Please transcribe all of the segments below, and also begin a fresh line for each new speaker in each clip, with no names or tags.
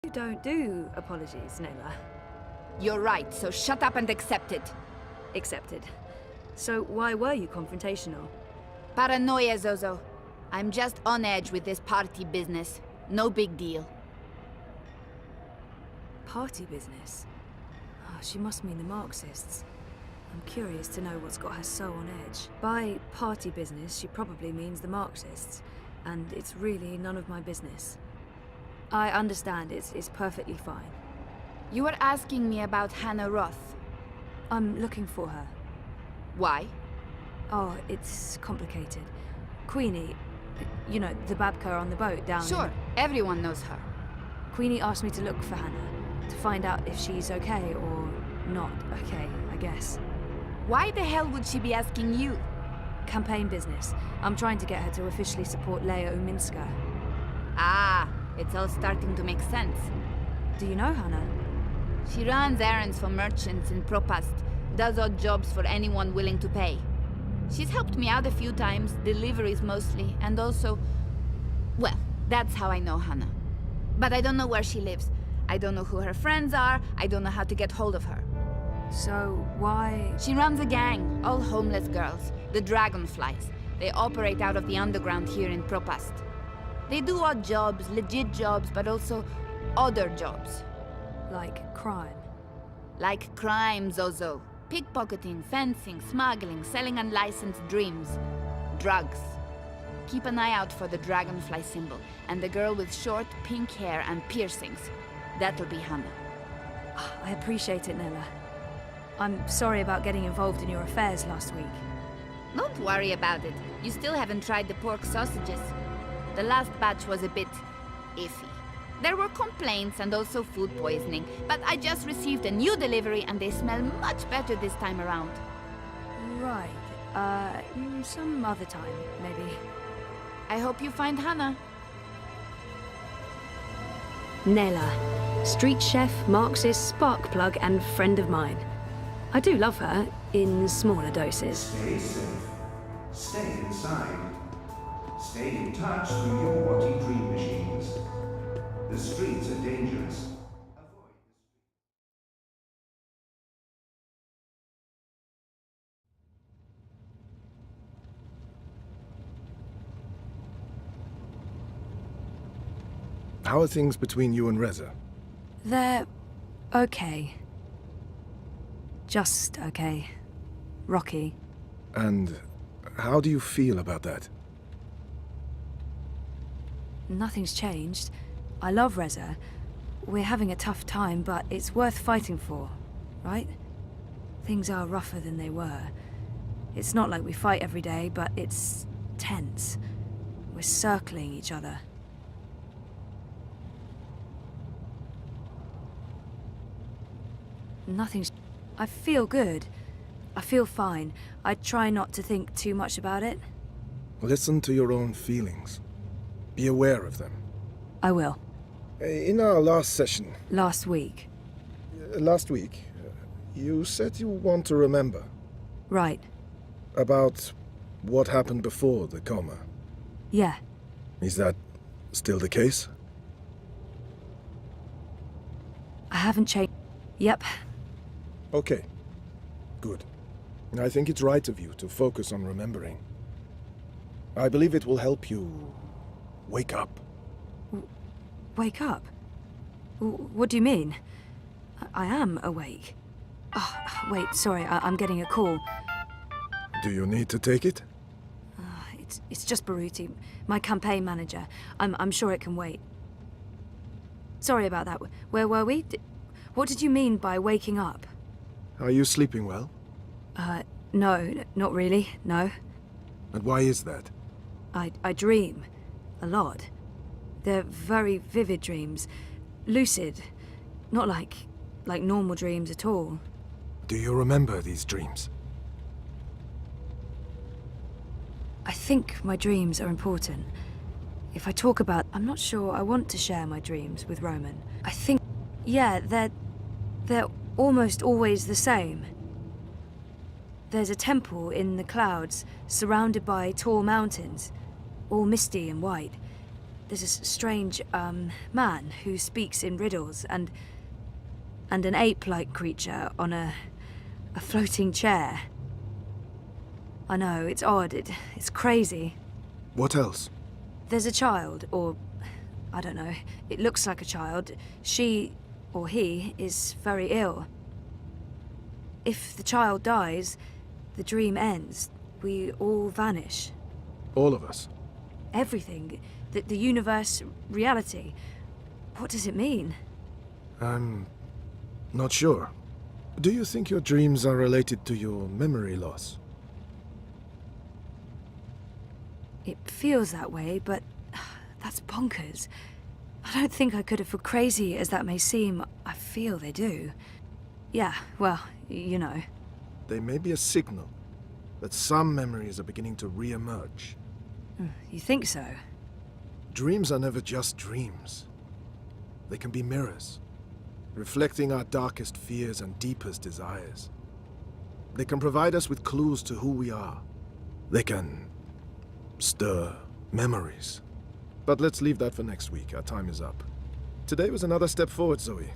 don't do apologies, Nayla.
You're right, so shut up and accept it.
Accepted. So why were you confrontational?
Paranoia, Zozo. I'm just on edge with this party business. No big deal.
Party business? Oh, she must mean the Marxists. I'm curious to know what's got her so on edge. By party business, she probably means the Marxists, and it's really none of my business. I understand, it's perfectly fine.
You were asking me about Hannah Roth.
I'm looking for her.
Why?
Oh, it's complicated. Queenie, you know, the babka on the boat down...
Sure, everyone knows her.
Queenie asked me to look for Hannah, to find out if she's okay or not okay, I guess.
Why the hell would she be asking you?
Campaign business. I'm trying to get her to officially support Leia Uminska.
Ah, it's all starting to make sense.
Do you know Hannah?
She runs errands for merchants in Propast, does odd jobs for anyone willing to pay. She's helped me out a few times, deliveries mostly, and also... Well, that's how I know Hannah. But I don't know where she lives. I don't know who her friends are, I don't know how to get hold of her.
So, why...
She runs a gang, all homeless girls, the Dragonflies. They operate out of the underground here in Propast. They do odd jobs, legit jobs, but also other jobs.
Like crime?
Like crime, Zozo. Pickpocketing, fencing, smuggling, selling unlicensed dreams. Drugs. Keep an eye out for the dragonfly symbol, and the girl with short, pink hair and piercings. That'll be Hannah.
I appreciate it, Nella. I'm sorry about getting involved in your affairs last week.
Don't worry about it. You still haven't tried the pork sausages. The last batch was a bit iffy. There were complaints and also food poisoning, but I just received a new delivery and they smell much better this time around.
Right. Some other time, maybe.
I hope you find Hannah.
Nella, street chef, Marxist, spark plug, and friend of mine. I do love her, in smaller doses.
Stay safe. Stay inside. Stay in touch through your Watty dream machines. The streets are dangerous. Avoid the
How are things between you and Reza?
They're okay. Just okay. Rocky.
And how do you feel about that?
Nothing's changed. I love Reza. We're having a tough time, but it's worth fighting for, right? Things are rougher than they were. It's not like we fight every day, but it's tense. We're circling each other. Nothing's... I feel good. I feel fine. I try not to think too much about it.
Listen to your own feelings. Be aware of them.
I will.
In our last session...
Last week.
Last week, you said you want to remember.
Right.
About what happened before the coma.
Yeah.
Is that still the case?
I haven't changed... Yep.
Okay. Good. I think it's right of you to focus on remembering. I believe it will help you wake up.
Wake up? What do you mean? I am awake. Oh, wait, sorry, I'm getting a call.
Do you need to take it?
It's just Baruti, my campaign manager. I'm sure it can wait. Sorry about that. Where were we? What did you mean by waking up?
Are you sleeping well?
No, not really, no.
And why is that?
I dream. A lot. They're very vivid dreams. Lucid. Not like normal dreams at all.
Do you remember these dreams?
I think my dreams are important. If I talk about... I'm not sure I want to share my dreams with Roman. I think... Yeah, they're almost always the same. There's a temple in the clouds, surrounded by tall mountains, all misty and white. There's this strange, man who speaks in riddles, and an ape-like creature on a floating chair. I know, it's odd, it's crazy.
What else?
There's a child, or I don't know, it looks like a child. She, or he, is very ill. If the child dies, the dream ends. We all vanish.
All of us?
Everything. The universe, reality. What does it mean?
I'm not sure. Do you think your dreams are related to your memory loss?
It feels that way, but that's bonkers. I don't think I could have, for crazy as that may seem, I feel they do. Yeah, well, you know.
They may be a signal that some memories are beginning to re-emerge.
You think so?
Dreams are never just dreams. They can be mirrors, reflecting our darkest fears and deepest desires. They can provide us with clues to who we are. They can stir memories. But let's leave that for next week. Our time is up. Today was another step forward, Zoe.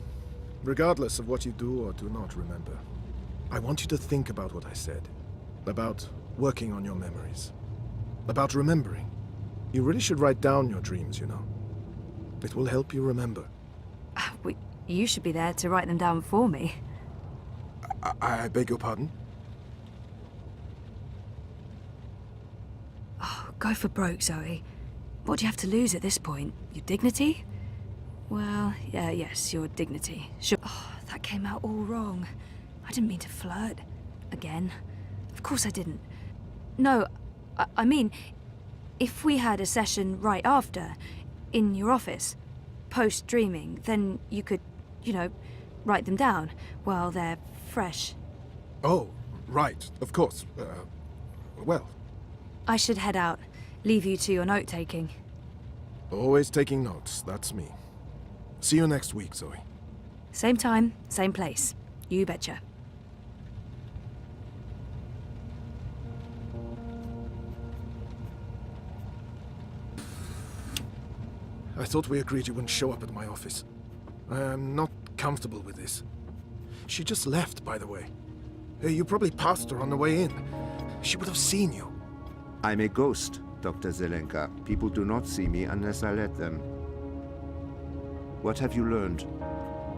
Regardless of what you do or do not remember, I want you to think about what I said. About working on your memories. About remembering. You really should write down your dreams, you know. It will help you remember.
You should be there to write them down for me.
I beg your pardon?
Oh, go for broke, Zoe. What do you have to lose at this point? Your dignity? Well, yes, your dignity. Sure. Oh, that came out all wrong. I didn't mean to flirt. Again. Of course I didn't. No, I mean, if we had a session right after, in your office, post-dreaming, then you could, you know, write them down while they're fresh.
Oh, right, of course. Well,
I should head out. Leave you to your note-taking.
always taking notes, that's me. See you next week, Zoe.
Same time, same place. You betcha.
I thought we agreed you wouldn't show up at my office. I am not comfortable with this. She just left, by the way. You probably passed her on the way in. She would have seen you.
I'm a ghost, Dr. Zelenka. People do not see me unless I let them. What have you learned?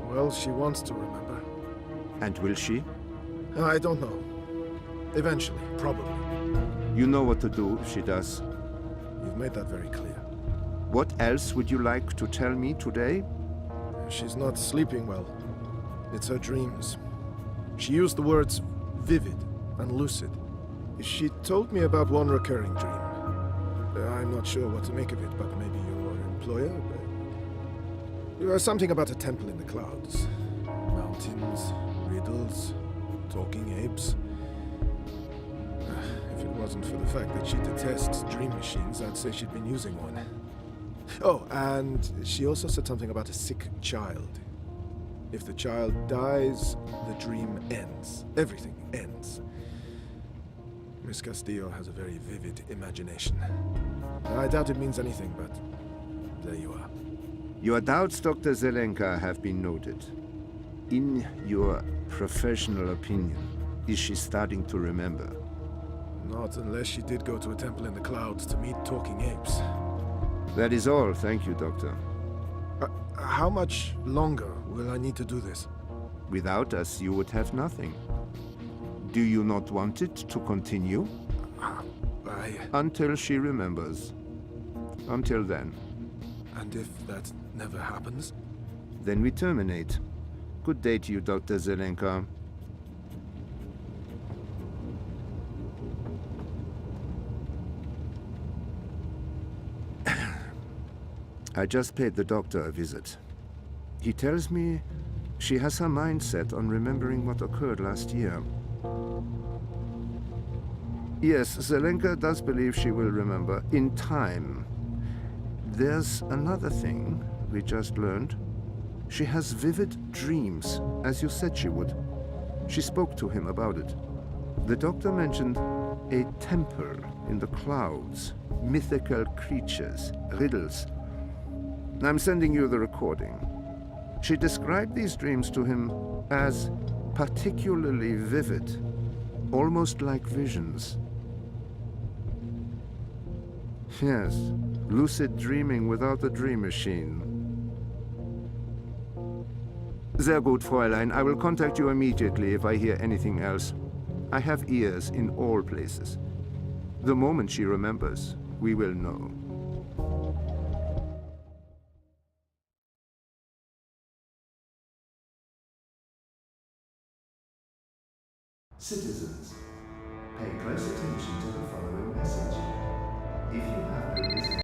Well, she wants to remember.
And will she?
I don't know. Eventually, probably.
You know what to do if she does.
You've made that very clear.
What else would you like to tell me today?
She's not sleeping well. It's her dreams. She used the words vivid and lucid. She told me about one recurring dream. I'm not sure what to make of it, but maybe your employer? Something about a temple in the clouds. Mountains, riddles, talking apes. If it wasn't for the fact that she detests dream machines, I'd say she'd been using one. Oh, and she also said something about a sick child. If the child dies, the dream ends. Everything ends. Miss Castillo has a very vivid imagination. I doubt it means anything, but there you are.
Your doubts, Dr. Zelenka, have been noted. In your professional opinion, is she starting to remember?
Not unless she did go to a temple in the clouds to meet talking apes.
That is all, thank you, Doctor.
How much longer will I need to do this?
Without us, you would have nothing. Do you not want it to continue? Until she remembers. Until then.
And if that never happens?
Then we terminate. Good day to you, Dr. Zelenka. I just paid the doctor a visit. He tells me she has her mind set on remembering what occurred last year. Yes, Zelenka does believe she will remember in time. There's another thing we just learned. She has vivid dreams, as you said she would. She spoke to him about it. The doctor mentioned a temple in the clouds, mythical creatures, riddles. I'm sending you the recording. She described these dreams to him as particularly vivid, almost like visions. Yes, lucid dreaming without the dream machine. Sehr gut, Fräulein. I will contact you immediately if I hear anything else. I have ears in all places. The moment she remembers, we will know.
Citizens, pay close attention to the following message. If you have no business